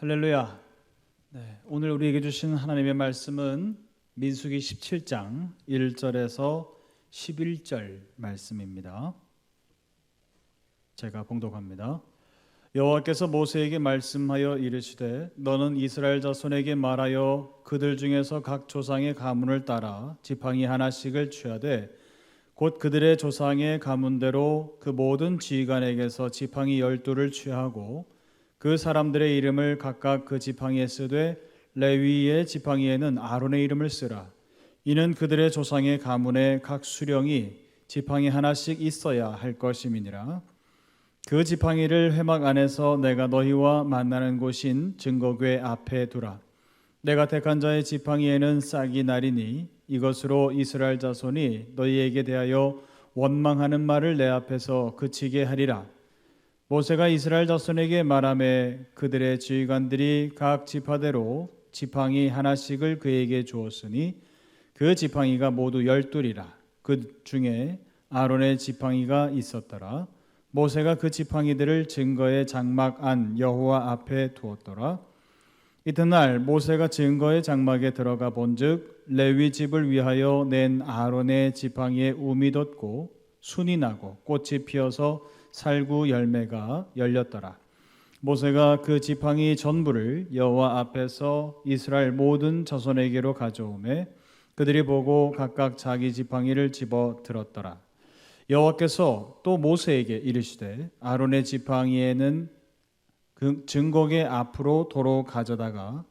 할렐루야. 오늘 우리에게 주신 하나님의 말씀은 민수기 17장 1절에서 11절 말씀입니다. 제가 봉독합니다. 여호와께서 모세에게 말씀하여 이르시되 너는 이스라엘 자손에게 말하여 그들 중에서 각 조상의 가문을 따라 지팡이 하나씩을 취하되 곧 그들의 조상의 가문대로 그 모든 지휘관에게서 지팡이 12를 취하고 그 사람들의 이름을 각각 그 지팡이에 쓰되 레위의 지팡이에는 아론의 이름을 쓰라. 이는 그들의 조상의 가문에 각 수령이 지팡이 하나씩 있어야 할 것임이니라. 그 지팡이를 회막 안에서 내가 너희와 만나는 곳인 증거궤 앞에 두라. 내가 택한 자의 지팡이에는 싹이 나리니 이것으로 이스라엘 자손이 너희에게 대하여 원망하는 말을 내 앞에서 그치게 하리라. 모세가 이스라엘 자손에게 말하매 그들의 지휘관들이 각 지파대로 지팡이 하나씩을 그에게 주었으니 그 지팡이가 모두 12이라. 그 중에 아론의 지팡이가 있었더라. 모세가 그 지팡이들을 증거의 장막 안 여호와 앞에 두었더라. 이튿날 모세가 증거의 장막에 들어가 본즉 레위 집을 위하여 낸 아론의 지팡이에 움이 돋고 순이 나고 꽃이 피어서 살구 열매가 열렸더라. 모세가 그 지팡이 전부를 여호와 앞에서 이스라엘 모든 자손에게로 가져오매 그들이 보고 각각 자기 지팡이를 집어 들었더라. 여호와께서 또 모세에게 이르시되 아론의 지팡이에는 그 증거궤 앞으로 도로 가져다가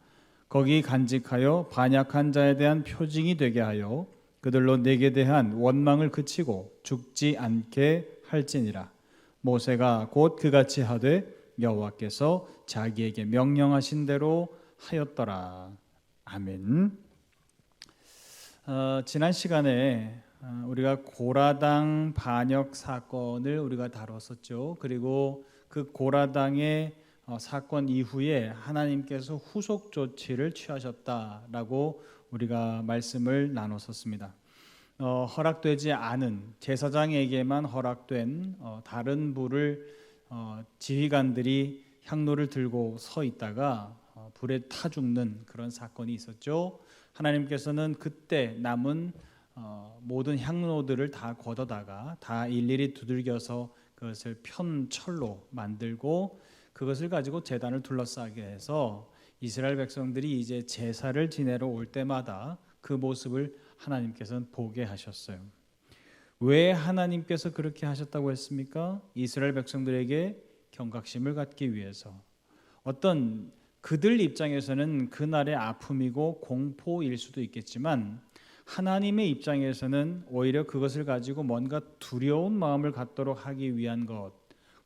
거기 간직하여 반역한 자에 대한 표징이 되게 하여 그들로 내게 대한 원망을 그치고 죽지 않게 할지니라. 모세가 곧 그같이 하되 여호와께서 자기에게 명령하신 대로 하였더라. 아멘. 지난 시간에 우리가 고라당 반역 사건을 우리가 다뤘었죠. 그리고 그 고라당의 사건 이후에 하나님께서 후속 조치를 취하셨다라고 우리가 말씀을 나눴었습니다. 허락되지 않은 제사장에게만 허락된 다른 불을 지휘관들이 향로를 들고 서 있다가 불에 타 죽는 그런 사건이 있었죠. 하나님께서는 그때 남은 모든 향로들을 다 걷어다가 다 일일이 두들겨서 그것을 편철로 만들고 그것을 가지고 제단을 둘러싸게 해서 이스라엘 백성들이 이제 제사를 지내러 올 때마다 그 모습을 하나님께서는 보게 하셨어요. 왜 하나님께서 그렇게 하셨다고 했습니까? 이스라엘 백성들에게 경각심을 갖기 위해서. 어떤 그들 입장에서는 그날의 아픔이고 공포일 수도 있겠지만 하나님의 입장에서는 오히려 그것을 가지고 뭔가 두려운 마음을 갖도록 하기 위한 것,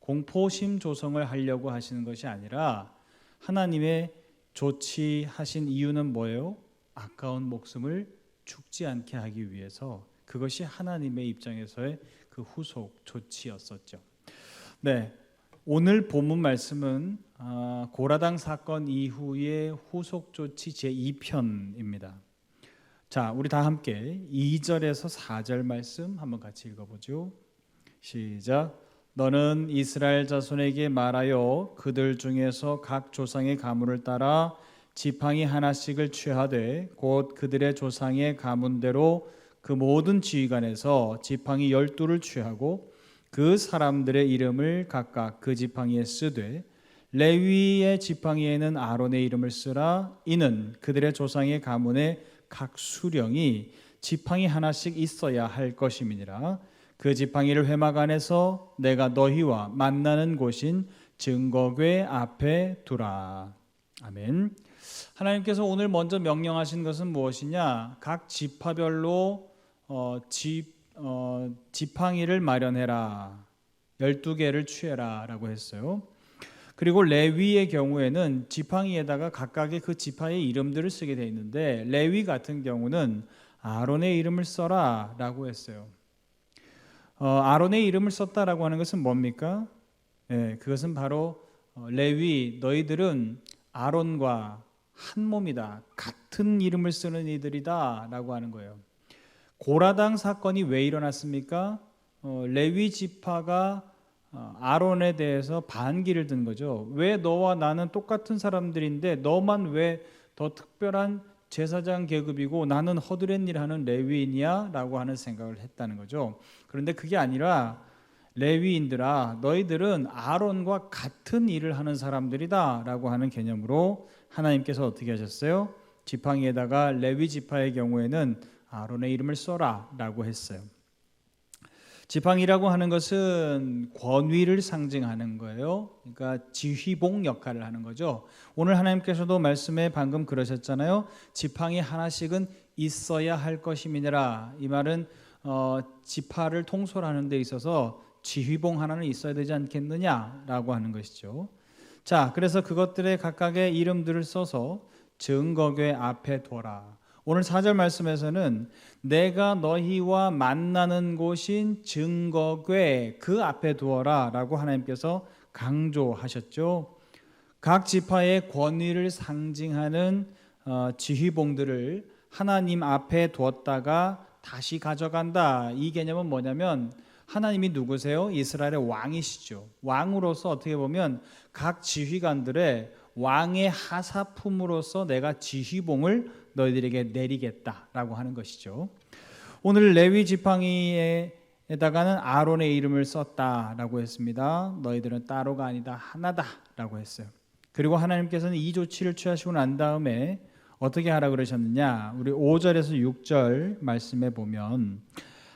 공포심 조성을 하려고 하시는 것이 아니라 하나님의 조치하신 이유는 뭐예요? 아까운 목숨을 죽지 않게 하기 위해서. 그것이 하나님의 입장에서의 그 후속 조치였었죠. 네, 오늘 본문 말씀은 고라당 사건 이후의 후속 조치 제2편입니다. 자, 우리 다 함께 2절에서 4절 말씀 한번 같이 읽어보죠. 시작. 너는 이스라엘 자손에게 말하여 그들 중에서 각 조상의 가문을 따라 지팡이 하나씩을 취하되 곧 그들의 조상의 가문대로 그 모든 지휘관에서 지팡이 12를 취하고 그 사람들의 이름을 각각 그 지팡이에 쓰되 레위의 지팡이에는 아론의 이름을 쓰라. 이는 그들의 조상의 가문에 각 수령이 지팡이 하나씩 있어야 할 것임이니라. 그 지팡이를 회막 안에서 내가 너희와 만나는 곳인 증거궤 앞에 두라. 아멘. 하나님께서 오늘 먼저 명령하신 것은 무엇이냐? 각 지파별로 지팡이를 마련해라. 12개를 취해라 라고 했어요. 그리고 레위의 경우에는 지팡이에다가 각각의 그 지파의 이름들을 쓰게 되어 있는데 레위 같은 경우는 아론의 이름을 써라 라고 했어요. 아론의 이름을 썼다라고 하는 것은 뭡니까? 그것은 바로 레위 너희들은 아론과 한 몸이다. 같은 이름을 쓰는 이들이다 라고 하는 거예요. 고라당 사건이 왜 일어났습니까? 레위 지파가 아론에 대해서 반기를 든 거죠. 왜 너와 나는 똑같은 사람들인데 너만 왜 더 특별한 제사장 계급이고 나는 허드렛 일 하는 레위인이야? 라고 하는 생각을 했다는 거죠. 그런데 그게 아니라 레위인들아, 너희들은 아론과 같은 일을 하는 사람들이다 라고 하는 개념으로 하나님께서 어떻게 하셨어요? 지팡이에다가 레위 지파의 경우에는 아론의 이름을 써라 라고 했어요. 지팡이라고 하는 것은 권위를 상징하는 거예요. 그러니까 지휘봉 역할을 하는 거죠. 오늘 하나님께서도 말씀에 방금 그러셨잖아요. 지팡이 하나씩은 있어야 할 것임이니라. 이 말은 지파를 통솔하는 데 있어서 지휘봉 하나는 있어야 되지 않겠느냐라고 하는 것이죠. 자, 그래서 그것들의 각각의 이름들을 써서 증거궤 앞에 둬라. 오늘 4절 말씀에서는 내가 너희와 만나는 곳인 증거궤 그 앞에 두어라 라고 하나님께서 강조하셨죠. 각 지파의 권위를 상징하는 지휘봉들을 하나님 앞에 두었다가 다시 가져간다. 이 개념은 뭐냐면 하나님이 누구세요? 이스라엘의 왕이시죠. 왕으로서 어떻게 보면 각 지휘관들의 왕의 하사품으로서 내가 지휘봉을 너희들에게 내리겠다라고 하는 것이죠. 오늘 레위 지팡이에다가는 아론의 이름을 썼다라고 했습니다. 너희들은 따로가 아니다 하나다라고 했어요. 그리고 하나님께서는 이 조치를 취하시고 난 다음에 어떻게 하라 그러셨느냐? 우리 5절에서 6절 말씀에 보면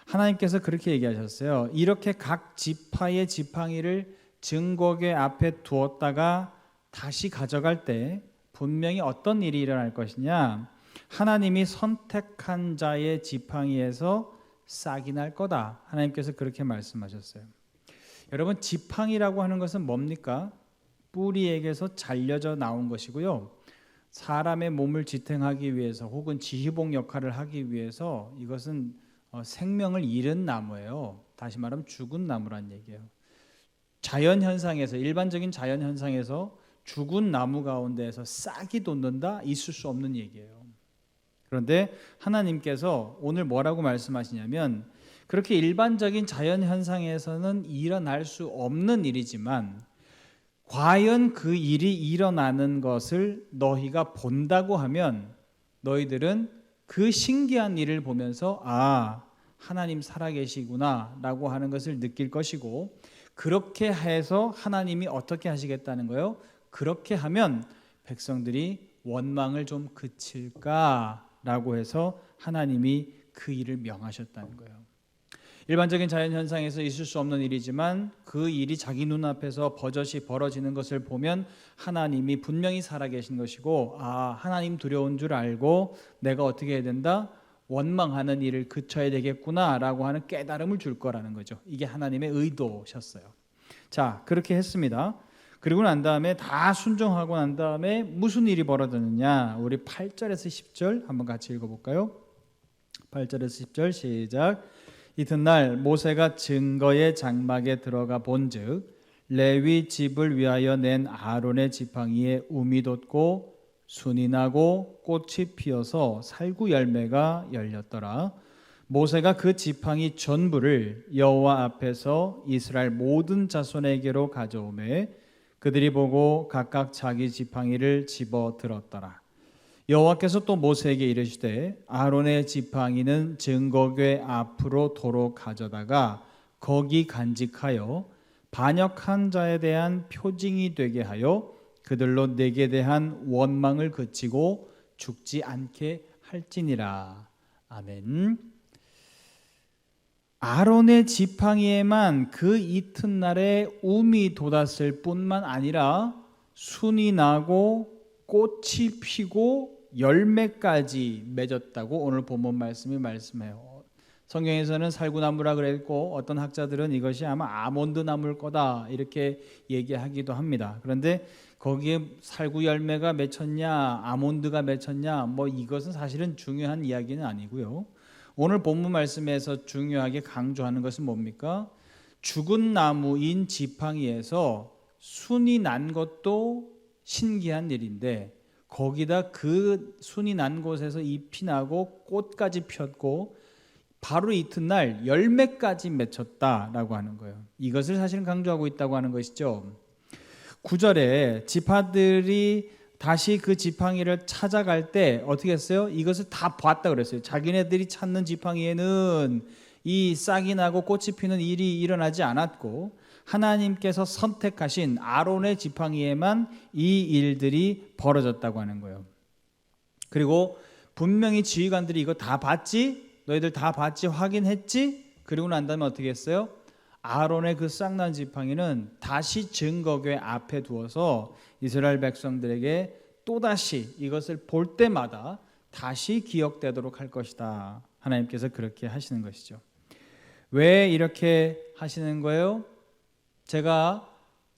하나님께서 그렇게 얘기하셨어요. 이렇게 각 지파의 지팡이를 증거궤 앞에 두었다가 다시 가져갈 때 분명히 어떤 일이 일어날 것이냐? 하나님이 선택한 자의 지팡이에서 싹이 날 거다. 하나님께서 그렇게 말씀하셨어요. 여러분, 지팡이라고 하는 것은 뭡니까? 뿌리에게서 잘려져 나온 것이고요. 사람의 몸을 지탱하기 위해서 혹은 지휘봉 역할을 하기 위해서 이것은 생명을 잃은 나무예요. 다시 말하면 죽은 나무란 얘기예요. 자연 현상에서, 일반적인 자연 현상에서 죽은 나무 가운데에서 싹이 돋는다? 있을 수 없는 얘기예요. 그런데 하나님께서 오늘 뭐라고 말씀하시냐면 그렇게 일반적인 자연 현상에서는 일어날 수 없는 일이지만 과연 그 일이 일어나는 것을 너희가 본다고 하면 너희들은 그 신기한 일을 보면서 아, 하나님 살아계시구나 라고 하는 것을 느낄 것이고 그렇게 해서 하나님이 어떻게 하시겠다는 거예요? 그렇게 하면 백성들이 원망을 좀 그칠까라고 해서 하나님이 그 일을 명하셨다는 거예요. 일반적인 자연현상에서 있을 수 없는 일이지만 그 일이 자기 눈앞에서 버젓이 벌어지는 것을 보면 하나님이 분명히 살아계신 것이고 아, 하나님 두려운 줄 알고 내가 어떻게 해야 된다? 원망하는 일을 그쳐야 되겠구나라고 하는 깨달음을 줄 거라는 거죠. 이게 하나님의 의도셨어요. 자, 그렇게 했습니다. 그리고 난 다음에 다 순종하고 난 다음에 무슨 일이 벌어졌느냐? 우리 8절에서 10절 한번 같이 읽어볼까요? 8절에서 10절 시작. 이튿날 모세가 증거의 장막에 들어가 본즉 레위 집을 위하여 낸 아론의 지팡이에 움이 돋고 순이 나고 꽃이 피어서 살구 열매가 열렸더라. 모세가 그 지팡이 전부를 여호와 앞에서 이스라엘 모든 자손에게로 가져오매 그들이 보고 각각 자기 지팡이를 집어 들었더라. 여호와께서 또 모세에게 이르시되 아론의 지팡이는 증거궤 앞으로 도로 가져다가 거기 간직하여 반역한 자에 대한 표징이 되게 하여 그들로 내게 대한 원망을 그치고 죽지 않게 할지니라. 아멘. 아론의 지팡이에만 그 이튿날에 움이 돋았을 뿐만 아니라 순이 나고 꽃이 피고 열매까지 맺었다고 오늘 본문 말씀이 말씀해요. 성경에서는 살구나무라 그랬고 어떤 학자들은 이것이 아마 아몬드 나무일 거다 이렇게 얘기하기도 합니다. 그런데 거기에 살구 열매가 맺혔냐 아몬드가 맺혔냐 뭐 이것은 사실은 중요한 이야기는 아니고요. 오늘 본문 말씀에서 중요하게 강조하는 것은 뭡니까? 죽은 나무인 지팡이에서 순이 난 것도 신기한 일인데 거기다 그 순이 난 곳에서 잎이 나고 꽃까지 폈고 바로 이튿날 열매까지 맺혔다라고 하는 거예요. 이것을 사실은 강조하고 있다고 하는 것이죠. 9절에 지파들이 다시 그 지팡이를 찾아갈 때 어떻게 했어요? 이것을 다 봤다 그랬어요. 자기네들이 찾는 지팡이에는 이 싹이 나고 꽃이 피는 일이 일어나지 않았고 하나님께서 선택하신 아론의 지팡이에만 이 일들이 벌어졌다고 하는 거예요. 그리고 분명히 지휘관들이 이거 다 봤지? 너희들 다 봤지? 확인했지? 그리고 난 다음에 어떻게 했어요? 아론의 그 싹난 지팡이는 다시 증거궤 앞에 두어서 이스라엘 백성들에게 또다시 이것을 볼 때마다 다시 기억되도록 할 것이다. 하나님께서 그렇게 하시는 것이죠. 왜 이렇게 하시는 거예요? 제가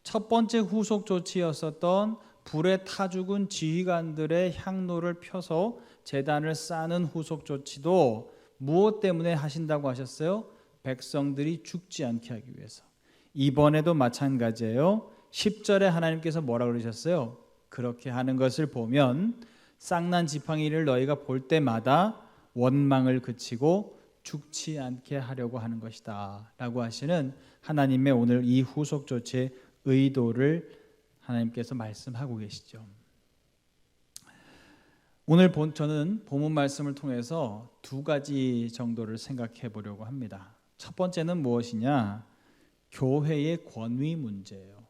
첫 번째 후속 조치였었던 불에 타 죽은 지휘관들의 향로를 펴서 제단을 쌓는 후속 조치도 무엇 때문에 하신다고 하셨어요? 백성들이 죽지 않게 하기 위해서. 이번에도 마찬가지예요. 10절에 하나님께서 뭐라고 그러셨어요? 그렇게 하는 것을 보면 싹난 지팡이를 너희가 볼 때마다 원망을 그치고 죽지 않게 하려고 하는 것이다 라고 하시는 하나님의 오늘 이 후속 조치의 의도를 하나님께서 말씀하고 계시죠. 오늘 저는 본문 말씀을 통해서 두 가지 정도를 생각해 보려고 합니다. 첫 번째는 무엇이냐? 교회의 권위 문제예요.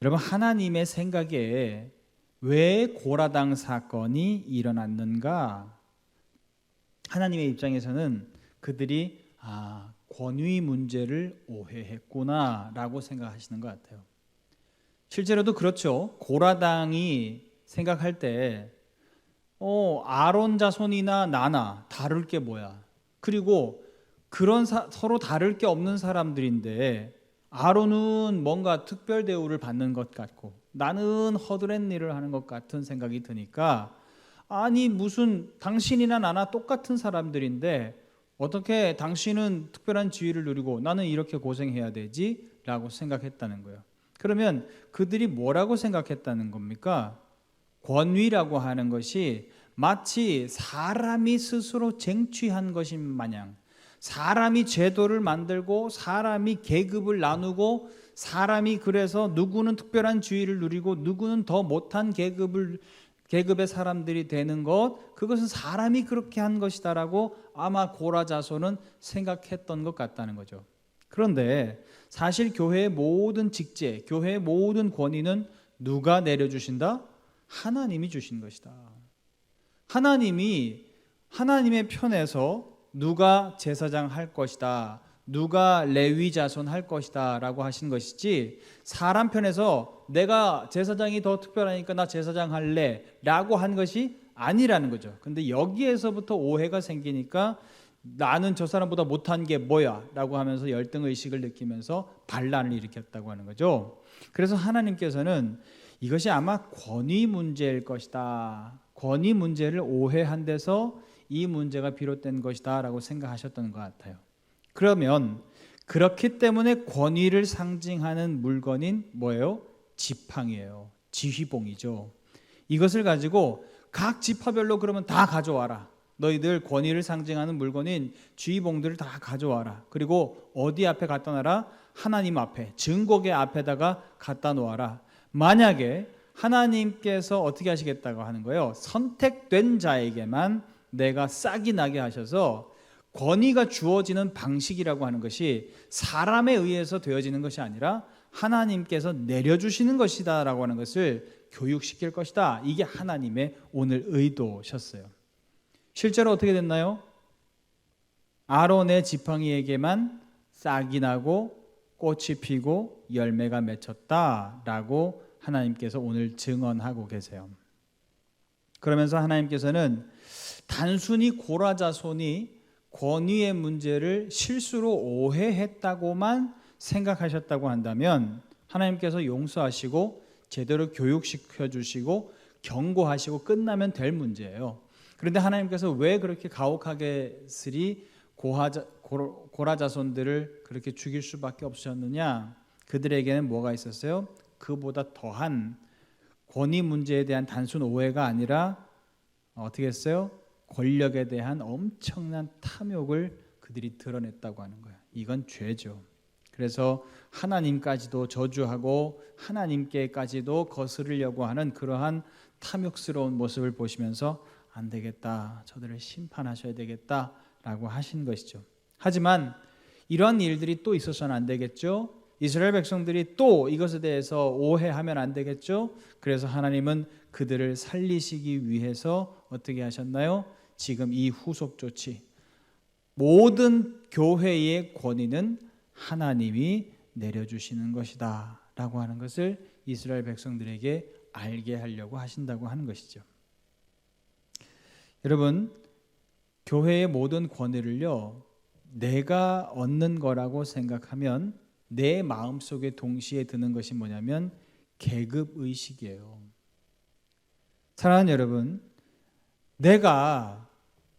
여러분, 하나님의 생각에 왜 고라당 사건이 일어났는가? 하나님의 입장에서는 그들이 권위 문제를 오해했구나 라고 생각하시는 것 같아요. 실제로도 그렇죠. 고라당이 생각할 때 아론 자손이나 나나 다를 게 뭐야? 그리고 그런 서로 다를 게 없는 사람들인데 아론은 뭔가 특별 대우를 받는 것 같고 나는 허드렛 일을 하는 것 같은 생각이 드니까 아니 무슨 당신이나 나나 똑같은 사람들인데 어떻게 당신은 특별한 지위를 누리고 나는 이렇게 고생해야 되지? 라고 생각했다는 거예요. 그러면 그들이 뭐라고 생각했다는 겁니까? 권위라고 하는 것이 마치 사람이 스스로 쟁취한 것인 마냥 사람이 제도를 만들고 사람이 계급을 나누고 사람이 그래서 누구는 특별한 지위를 누리고 누구는 더 못한 계급의 사람들이 되는 것, 그것은 사람이 그렇게 한 것이다라고 아마 고라 자손은 생각했던 것 같다는 거죠. 그런데 사실 교회의 모든 직제, 교회의 모든 권위는 누가 내려주신다? 하나님이 주신 것이다. 하나님이 하나님의 편에서 누가 제사장 할 것이다, 누가 레위 자손 할 것이다 라고 하신 것이지 사람 편에서 내가 제사장이 더 특별하니까 나 제사장 할래 라고 한 것이 아니라는 거죠. 근데 여기에서부터 오해가 생기니까 나는 저 사람보다 못한 게 뭐야 라고 하면서 열등의식을 느끼면서 반란을 일으켰다고 하는 거죠. 그래서 하나님께서는 이것이 아마 권위 문제일 것이다, 권위 문제를 오해한 데서 이 문제가 비롯된 것이다 라고 생각하셨던 것 같아요. 그러면 그렇기 때문에 권위를 상징하는 물건인 뭐예요? 지팡이에요. 지휘봉이죠. 이것을 가지고 각 지파별로 그러면 다 가져와라. 너희들 권위를 상징하는 물건인 지휘봉들을 다 가져와라. 그리고 어디 앞에 갖다 놔라? 하나님 앞에, 증거궤 앞에다가 갖다 놓아라. 만약에 하나님께서 어떻게 하시겠다고 하는 거예요? 선택된 자에게만 내가 싹이 나게 하셔서 권위가 주어지는 방식이라고 하는 것이 사람에 의해서 되어지는 것이 아니라 하나님께서 내려주시는 것이다 라고 하는 것을 교육시킬 것이다. 이게 하나님의 오늘 의도셨어요. 실제로 어떻게 됐나요? 아론의 지팡이에게만 싹이 나고 꽃이 피고 열매가 맺혔다 라고 하나님께서 오늘 증언하고 계세요. 그러면서 하나님께서는 단순히 고라 자손이 권위의 문제를 실수로 오해했다고만 생각하셨다고 한다면 하나님께서 용서하시고 제대로 교육시켜 주시고 경고하시고 끝나면 될 문제예요. 그런데 하나님께서 왜 그렇게 가혹하게 쓰리 고라 자손들을 그렇게 죽일 수밖에 없으셨느냐? 그들에게는 뭐가 있었어요? 그보다 더한 권위 문제에 대한 단순 오해가 아니라 어떻게 했어요? 권력에 대한 엄청난 탐욕을 그들이 드러냈다고 하는 거예요. 이건 죄죠. 그래서 하나님까지도 저주하고 하나님께까지도 거스르려고 하는 그러한 탐욕스러운 모습을 보시면서 안 되겠다, 저들을 심판하셔야 되겠다라고 하신 것이죠. 하지만 이러한 일들이 또 있어서는 안 되겠죠. 이스라엘 백성들이 또 이것에 대해서 오해하면 안 되겠죠. 그래서 하나님은 그들을 살리시기 위해서 어떻게 하셨나요? 지금 이 후속 조치, 모든 교회의 권위는 하나님이 내려주시는 것이다 라고 하는 것을 이스라엘 백성들에게 알게 하려고 하신다고 하는 것이죠. 여러분, 교회의 모든 권위를요, 내가 얻는 거라고 생각하면 내 마음속에 동시에 드는 것이 뭐냐면 계급의식이에요. 사랑하는 여러분, 내가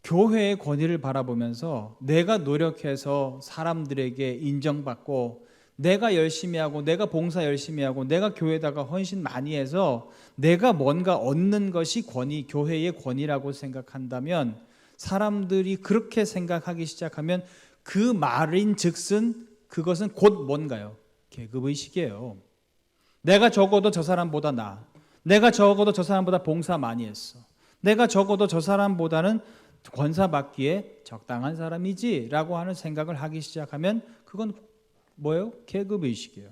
교회의 권위를 바라보면서 내가 노력해서 사람들에게 인정받고 내가 열심히 하고 내가 봉사 열심히 하고 내가 교회에다가 헌신 많이 해서 내가 뭔가 얻는 것이 권위, 교회의 권위라고 생각한다면, 사람들이 그렇게 생각하기 시작하면 그 말인 즉슨 그것은 곧 뭔가요? 계급의식이에요. 내가 적어도 저 사람보다 나아, 내가 적어도 저 사람보다 봉사 많이 했어, 내가 적어도 저 사람보다는 권사받기에 적당한 사람이지 라고 하는 생각을 하기 시작하면 그건 뭐예요? 계급의식이에요.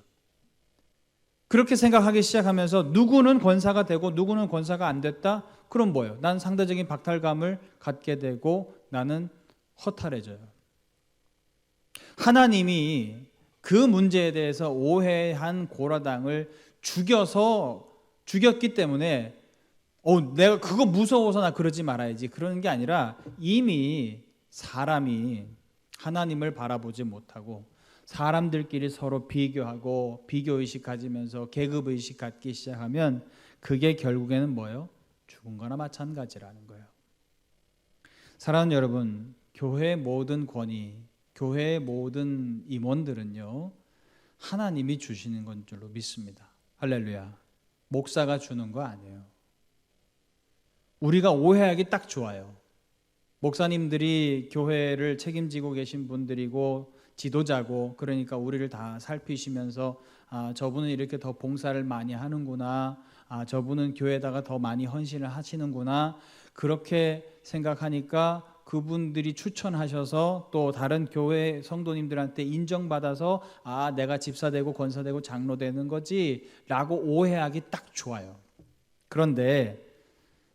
그렇게 생각하기 시작하면서 누구는 권사가 되고 누구는 권사가 안 됐다? 그럼 뭐예요? 난 상대적인 박탈감을 갖게 되고 나는 허탈해져요. 하나님이 그 문제에 대해서 오해한 고라당을 죽였기 때문에 내가 그거 무서워서 나 그러지 말아야지, 그러는 게 아니라 이미 사람이 하나님을 바라보지 못하고 사람들끼리 서로 비교하고 비교의식 가지면서 계급의식 갖기 시작하면 그게 결국에는 뭐예요? 죽은 거나 마찬가지라는 거예요. 사랑하는 여러분, 교회의 모든 권위, 교회의 모든 임원들은요, 하나님이 주시는 건 줄로 믿습니다. 할렐루야. 목사가 주는 거 아니에요. 우리가 오해하기 딱 좋아요. 목사님들이 교회를 책임지고 계신 분들이고 지도자고, 그러니까 우리를 다 살피시면서 저분은 이렇게 더 봉사를 많이 하는구나, 저분은 교회에다가 더 많이 헌신을 하시는구나, 그렇게 생각하니까 그분들이 추천하셔서 또 다른 교회 성도님들한테 인정받아서 내가 집사되고 권사되고 장로되는 거지 라고 오해하기 딱 좋아요. 그런데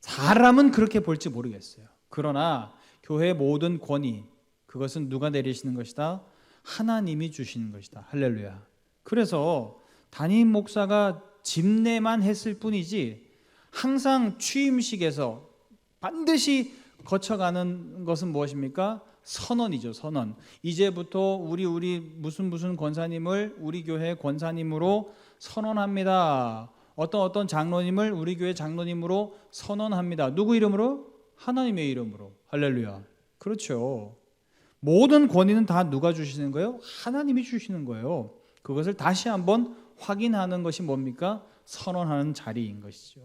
사람은 그렇게 볼지 모르겠어요. 그러나 교회의 모든 권위, 그것은 누가 내리시는 것이다? 하나님이 주시는 것이다. 할렐루야. 그래서 담임 목사가 집례만 했을 뿐이지 항상 취임식에서 반드시 거쳐가는 것은 무엇입니까? 선언이죠. 선언. 이제부터 우리 무슨 권사님을 우리 교회 권사님으로 선언합니다. 어떤 장로님을 우리 교회 장로님으로 선언합니다. 누구 이름으로? 하나님의 이름으로. 할렐루야. 그렇죠. 모든 권위는 다 누가 주시는 거예요? 하나님이 주시는 거예요. 그것을 다시 한번 확인하는 것이 뭡니까? 선언하는 자리인 것이죠.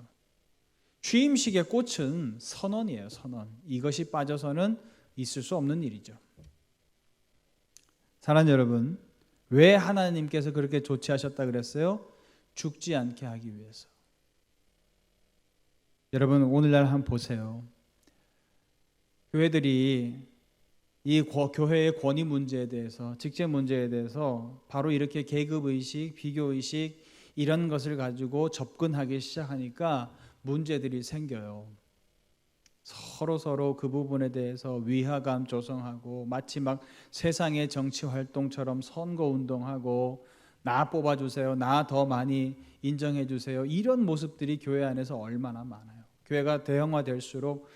취임식의 꽃은 선언이에요. 선언. 이것이 빠져서는 있을 수 없는 일이죠. 사랑하는 여러분, 왜 하나님께서 그렇게 조치하셨다 그랬어요? 죽지 않게 하기 위해서. 여러분, 오늘날 한번 보세요. 교회들이 이 교회의 권위 문제에 대해서, 직제 문제에 대해서 바로 이렇게 계급의식, 비교의식 이런 것을 가지고 접근하기 시작하니까 문제들이 생겨요. 서로 그 부분에 대해서 위화감 조성하고 마치 막 세상의 정치 활동처럼 선거 운동하고 나 뽑아주세요, 나 더 많이 인정해주세요, 이런 모습들이 교회 안에서 얼마나 많아요. 교회가 대형화될수록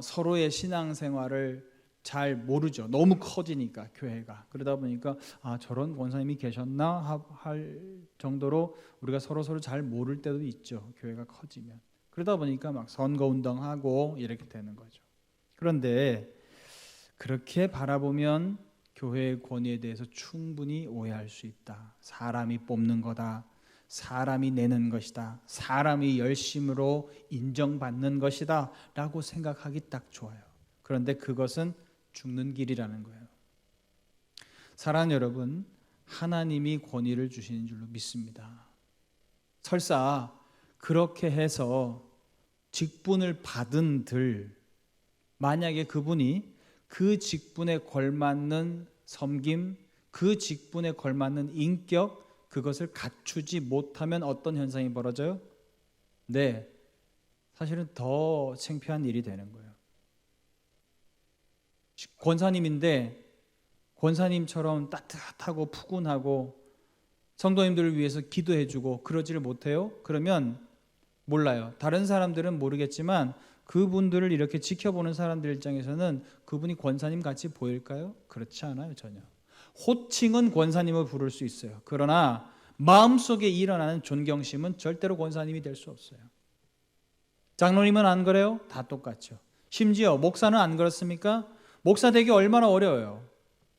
서로의 신앙생활을 잘 모르죠. 너무 커지니까 교회가. 그러다 보니까 저런 권사님이 계셨나 할 정도로 우리가 서로 잘 모를 때도 있죠. 교회가 커지면. 그러다 보니까 막 선거운동하고 이렇게 되는 거죠. 그런데 그렇게 바라보면 교회의 권위에 대해서 충분히 오해할 수 있다. 사람이 뽑는 거다, 사람이 내는 것이다, 사람이 열심으로 인정받는 것이다 라고 생각하기 딱 좋아요. 그런데 그것은 죽는 길이라는 거예요. 사랑하는 여러분, 하나님이 권위를 주시는 줄로 믿습니다. 설사 그렇게 해서 직분을 받은들, 만약에 그분이 그 직분에 걸맞는 섬김, 그 직분에 걸맞는 인격, 그것을 갖추지 못하면 어떤 현상이 벌어져요? 네, 사실은 더 창피한 일이 되는 거예요. 권사님인데 권사님처럼 따뜻하고 푸근하고 성도님들을 위해서 기도해주고 그러지를 못해요? 그러면 몰라요. 다른 사람들은 모르겠지만 그분들을 이렇게 지켜보는 사람들 입장에서는 그분이 권사님 같이 보일까요? 그렇지 않아요, 전혀. 호칭은 권사님을 부를 수 있어요. 그러나 마음속에 일어나는 존경심은 절대로 권사님이 될 수 없어요. 장로님은 안 그래요? 다 똑같죠. 심지어 목사는 안 그렇습니까? 목사 되기 얼마나 어려워요.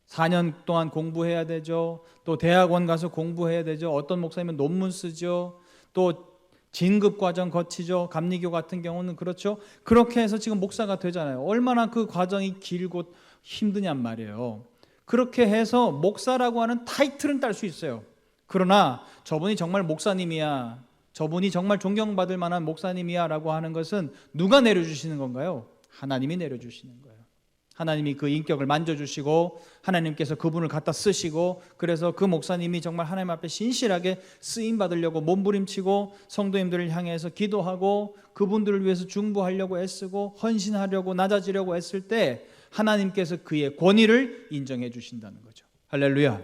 4년 동안 공부해야 되죠. 또 대학원 가서 공부해야 되죠. 어떤 목사님은 논문 쓰죠. 또 진급 과정 거치죠. 감리교 같은 경우는 그렇죠. 그렇게 해서 지금 목사가 되잖아요. 얼마나 그 과정이 길고 힘드냔 말이에요. 그렇게 해서 목사라고 하는 타이틀은 딸 수 있어요. 그러나 저분이 정말 목사님이야, 저분이 정말 존경받을 만한 목사님이야 라고 하는 것은 누가 내려주시는 건가요? 하나님이 내려주시는 거예요. 하나님이 그 인격을 만져주시고 하나님께서 그분을 갖다 쓰시고, 그래서 그 목사님이 정말 하나님 앞에 신실하게 쓰임받으려고 몸부림치고 성도님들을 향해서 기도하고 그분들을 위해서 중보하려고 애쓰고 헌신하려고 낮아지려고 했을 때 하나님께서 그의 권위를 인정해 주신다는 거죠. 할렐루야.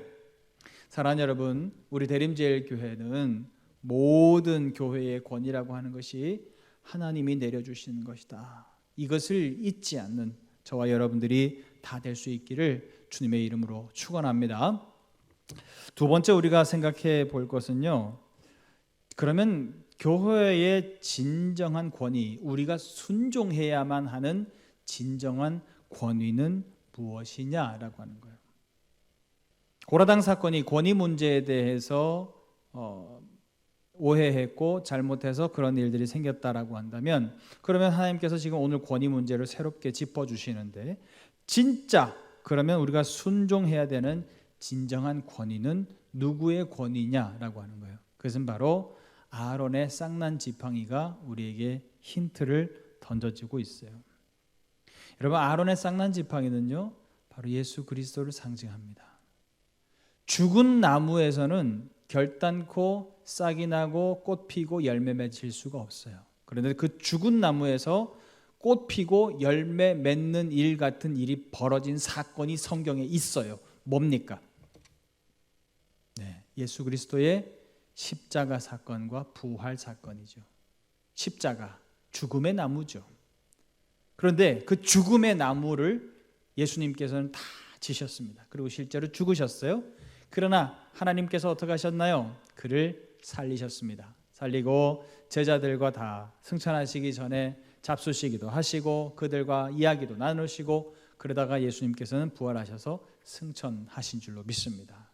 사랑하는 여러분, 우리 대림제일교회는 모든 교회의 권위라고 하는 것이 하나님이 내려주시는 것이다. 이것을 잊지 않는 저와 여러분들이 다 될 수 있기를 주님의 이름으로 축원합니다. 두 번째 우리가 생각해 볼 것은요, 그러면 교회의 진정한 권위, 우리가 순종해야만 하는 진정한 권위는 무엇이냐라고 하는 거예요. 고라당 사건이 권위 문제에 대해서 오해했고 잘못해서 그런 일들이 생겼다라고 한다면, 그러면 하나님께서 지금 오늘 권위 문제를 새롭게 짚어주시는데, 진짜 그러면 우리가 순종해야 되는 진정한 권위는 누구의 권위냐라고 하는 거예요. 그것은 바로 아론의 쌍난 지팡이가 우리에게 힌트를 던져주고 있어요. 여러분, 아론의 쌍난 지팡이는요, 바로 예수 그리스도를 상징합니다. 죽은 나무에서는 결단코 싹이 나고 꽃 피고 열매 맺을 수가 없어요. 그런데 그 죽은 나무에서 꽃 피고 열매 맺는 일 같은 일이 벌어진 사건이 성경에 있어요. 뭡니까? 네, 예수 그리스도의 십자가 사건과 부활 사건이죠. 십자가, 죽음의 나무죠. 그런데 그 죽음의 나무를 예수님께서는 다 지셨습니다. 그리고 실제로 죽으셨어요. 그러나 하나님께서 어떻게 하셨나요? 그를 살리셨습니다. 살리고 제자들과 다 승천하시기 전에 잡수시기도 하시고 그들과 이야기도 나누시고, 그러다가 예수님께서는 부활하셔서 승천하신 줄로 믿습니다.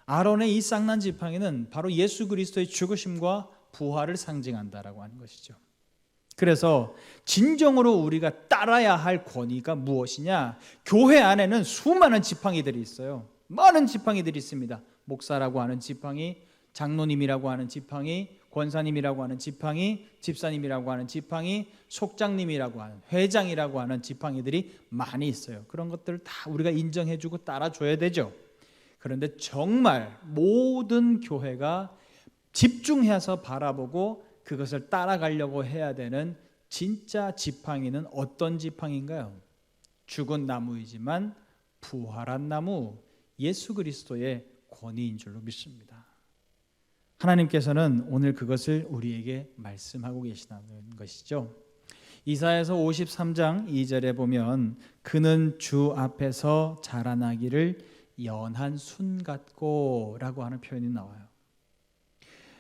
아론의 이 쌍난 지팡이는 바로 예수 그리스도의 죽으심과 부활을 상징한다라고 하는 것이죠. 그래서 진정으로 우리가 따라야 할 권위가 무엇이냐? 교회 안에는 수많은 지팡이들이 있어요. 많은 지팡이들이 있습니다. 목사라고 하는 지팡이, 장로님이라고 하는 지팡이, 권사님이라고 하는 지팡이, 집사님이라고 하는 지팡이, 속장님이라고 하는, 회장이라고 하는 지팡이들이 많이 있어요. 그런 것들을 다 우리가 인정해주고 따라줘야 되죠. 그런데 정말 모든 교회가 집중해서 바라보고 그것을 따라가려고 해야 되는 진짜 지팡이는 어떤 지팡이인가요? 죽은 나무이지만 부활한 나무, 예수 그리스도의 권위인 줄로 믿습니다. 하나님께서는 오늘 그것을 우리에게 말씀하고 계시다는 것이죠. 이사야서 53장 2절에 보면 그는 주 앞에서 자라나기를 연한 순 같고 라고 하는 표현이 나와요.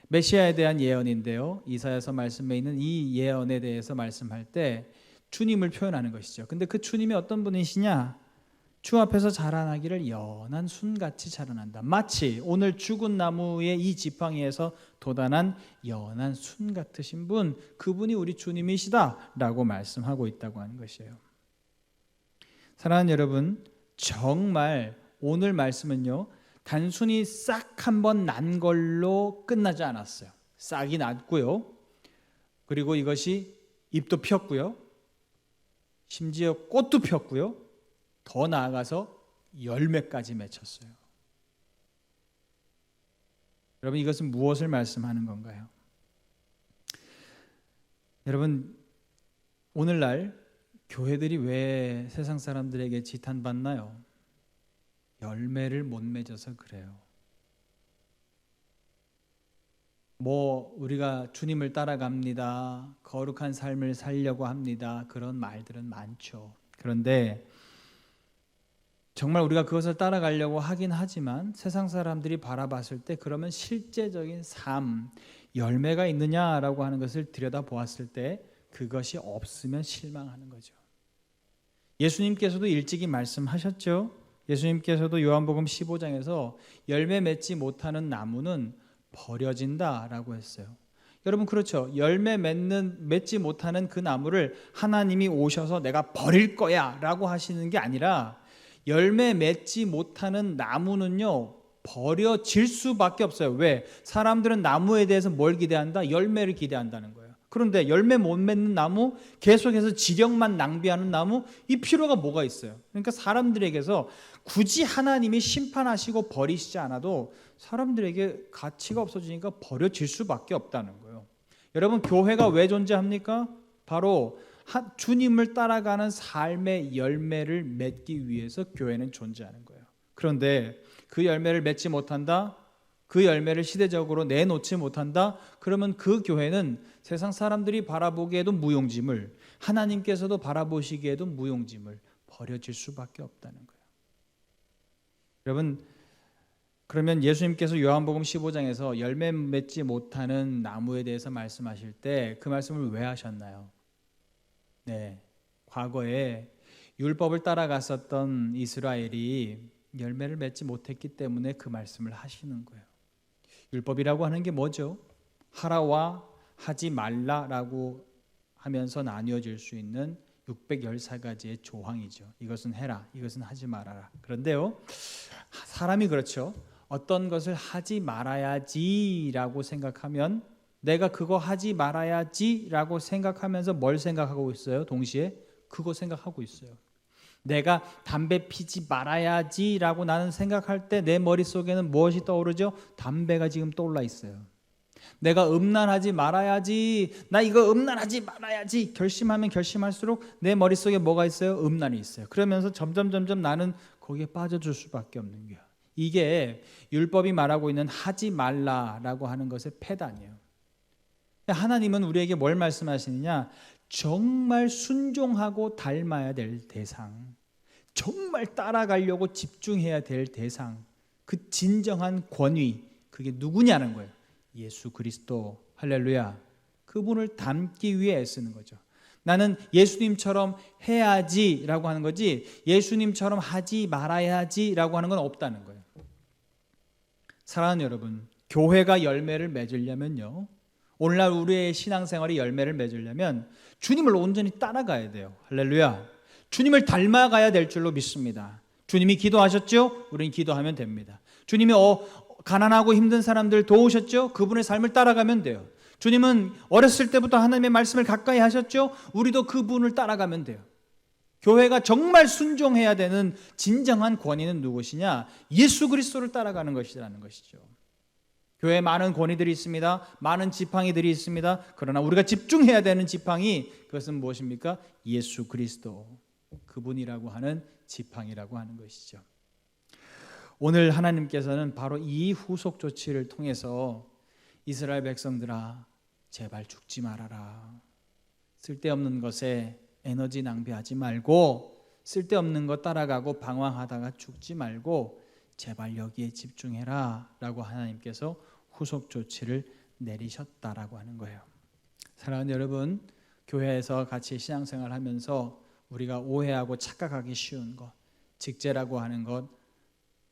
메시아에 대한 예언인데요, 이사야서 말씀에 있는 이 예언에 대해서 말씀할 때 주님을 표현하는 것이죠. 근데 그 주님이 어떤 분이시냐? 주 앞에서 자라나기를 연한 순같이 자라난다. 마치 오늘 죽은 나무의 이 지팡이에서 돋아난 연한 순 같으신 분, 그분이 우리 주님이시다 라고 말씀하고 있다고 하는 것이에요. 사랑하는 여러분, 정말 오늘 말씀은요, 단순히 싹 한번 난 걸로 끝나지 않았어요. 싹이 났고요. 그리고 이것이 잎도 폈고요. 심지어 꽃도 폈고요. 더 나아가서 열매까지 맺혔어요. 여러분, 이것은 무엇을 말씀하는 건가요? 여러분, 오늘날 교회들이 왜 세상 사람들에게 지탄받나요? 열매를 못 맺어서 그래요. 우리가 주님을 따라갑니다. 거룩한 삶을 살려고 합니다. 그런 말들은 많죠. 그런데 정말 우리가 그것을 따라가려고 하긴 하지만 세상 사람들이 바라봤을 때 그러면 실제적인 삶, 열매가 있느냐라고 하는 것을 들여다보았을 때 그것이 없으면 실망하는 거죠. 예수님께서도 일찍이 말씀하셨죠. 예수님께서도 요한복음 15장에서 열매 맺지 못하는 나무는 버려진다라고 했어요. 여러분, 그렇죠. 열매 맺지 못하는 그 나무를 하나님이 오셔서 내가 버릴 거야 라고 하시는 게 아니라 열매 맺지 못하는 나무는요, 버려질 수밖에 없어요. 왜? 사람들은 나무에 대해서 뭘 기대한다? 열매를 기대한다는 거예요. 그런데 열매 못 맺는 나무, 계속해서 지력만 낭비하는 나무, 이 필요가 뭐가 있어요? 그러니까 사람들에게서 굳이 하나님이 심판하시고 버리시지 않아도 사람들에게 가치가 없어지니까 버려질 수밖에 없다는 거예요. 여러분, 교회가 왜 존재합니까? 바로 주님을 따라가는 삶의 열매를 맺기 위해서 교회는 존재하는 거예요. 그런데 그 열매를 맺지 못한다? 그 열매를 시대적으로 내놓지 못한다? 그러면 그 교회는 세상 사람들이 바라보기에도 무용지물, 하나님께서도 바라보시기에도 무용지물, 버려질 수밖에 없다는 거예요. 여러분, 그러면 예수님께서 요한복음 15장에서 열매 맺지 못하는 나무에 대해서 말씀하실 때 그 말씀을 왜 하셨나요? 네, 과거에 율법을 따라갔었던 이스라엘이 열매를 맺지 못했기 때문에 그 말씀을 하시는 거예요. 율법이라고 하는 게 뭐죠? 하라와 하지 말라라고 하면서 나뉘어질 수 있는 614가지의 조항이죠. 이것은 해라, 이것은 하지 말아라. 그런데요, 사람이 그렇죠. 어떤 것을 하지 말아야지라고 생각하면 내가 그거 하지 말아야지라고 생각하면서 뭘 생각하고 있어요? 동시에 그거 생각하고 있어요. 내가 담배 피지 말아야지라고 나는 생각할 때 내 머릿속에는 무엇이 떠오르죠? 담배가 지금 떠올라 있어요. 내가 음란하지 말아야지, 나 이거 음란하지 말아야지 결심하면 결심할수록 내 머릿속에 뭐가 있어요? 음란이 있어요. 그러면서 점점 나는 거기에 빠져들 수밖에 없는 거야. 이게 율법이 말하고 있는 하지 말라라고 하는 것의 폐단이에요. 하나님은 우리에게 뭘 말씀하시느냐? 정말 순종하고 닮아야 될 대상, 정말 따라가려고 집중해야 될 대상, 그 진정한 권위, 그게 누구냐는 거예요. 예수 그리스도. 할렐루야. 그분을 닮기 위해 애쓰는 거죠. 나는 예수님처럼 해야지라고 하는 거지 예수님처럼 하지 말아야지라고 하는 건 없다는 거예요. 사랑하는 여러분, 교회가 열매를 맺으려면요, 오늘날 우리의 신앙생활이 열매를 맺으려면 주님을 온전히 따라가야 돼요. 할렐루야. 주님을 닮아가야 될 줄로 믿습니다. 주님이 기도하셨죠? 우리는 기도하면 됩니다. 주님이 가난하고 힘든 사람들 도우셨죠? 그분의 삶을 따라가면 돼요. 주님은 어렸을 때부터 하나님의 말씀을 가까이 하셨죠? 우리도 그분을 따라가면 돼요. 교회가 정말 순종해야 되는 진정한 권위는 누구시냐? 예수 그리스도를 따라가는 것이라는 것이죠. 교회에 많은 권위들이 있습니다. 많은 지팡이들이 있습니다. 그러나 우리가 집중해야 되는 지팡이, 그것은 무엇입니까? 예수 그리스도, 그분이라고 하는 지팡이라고 하는 것이죠. 오늘 하나님께서는 바로 이 후속 조치를 통해서 이스라엘 백성들아, 제발 죽지 말아라. 쓸데없는 것에 에너지 낭비하지 말고, 쓸데없는 것 따라가고 방황하다가 죽지 말고 제발 여기에 집중해라 라고 하나님께서 후속 조치를 내리셨다라고 하는 거예요. 사랑하는 여러분, 교회에서 같이 신앙생활 하면서 우리가 오해하고 착각하기 쉬운 것, 직제라고 하는 것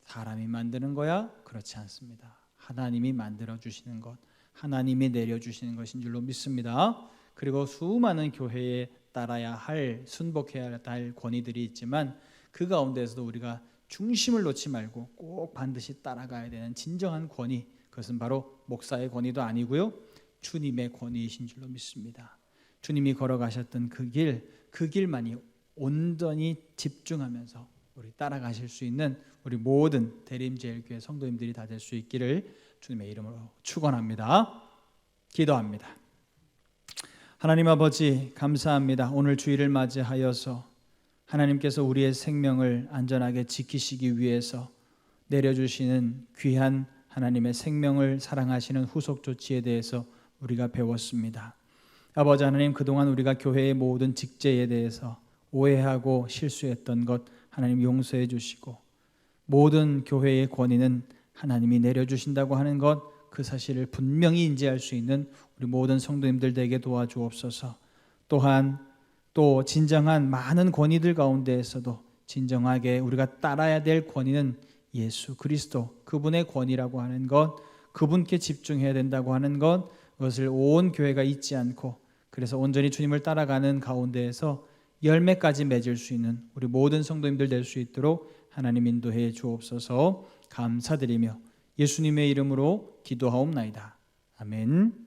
사람이 만드는 거야? 그렇지 않습니다. 하나님이 만들어 주시는 것, 하나님이 내려주시는 것인 줄로 믿습니다. 그리고 수많은 교회에 따라야 할, 순복해야 할 권위들이 있지만 그 가운데에서도 우리가 중심을 놓지 말고 꼭 반드시 따라가야 되는 진정한 권위, 그것은 바로 목사의 권위도 아니고요, 주님의 권위이신 줄로 믿습니다. 주님이 걸어가셨던 그 길만이 온전히 집중하면서 우리 따라가실 수 있는 우리 모든 대림제일교회 성도님들이 다 될 수 있기를 주님의 이름으로 축원합니다. 기도합니다. 하나님 아버지, 감사합니다. 오늘 주일을 맞이하여서 하나님께서 우리의 생명을 안전하게 지키시기 위해서 내려주시는 귀한 하나님의 생명을 사랑하시는 후속 조치에 대해서 우리가 배웠습니다. 아버지 하나님, 그동안 우리가 교회의 모든 직제에 대해서 오해하고 실수했던 것 하나님 용서해 주시고, 모든 교회의 권위는 하나님이 내려주신다고 하는 것, 그 사실을 분명히 인지할 수 있는 우리 모든 성도님들 되게 도와주옵소서. 또한 또 진정한 많은 권위들 가운데에서도 진정하게 우리가 따라야 될 권위는 예수 그리스도, 그분의 권위라고 하는 것, 그분께 집중해야 된다고 하는 것, 그것을 온 교회가 잊지 않고, 그래서 온전히 주님을 따라가는 가운데에서 열매까지 맺을 수 있는 우리 모든 성도님들 될 수 있도록 하나님 인도해 주옵소서. 감사드리며 예수님의 이름으로 기도하옵나이다. 아멘.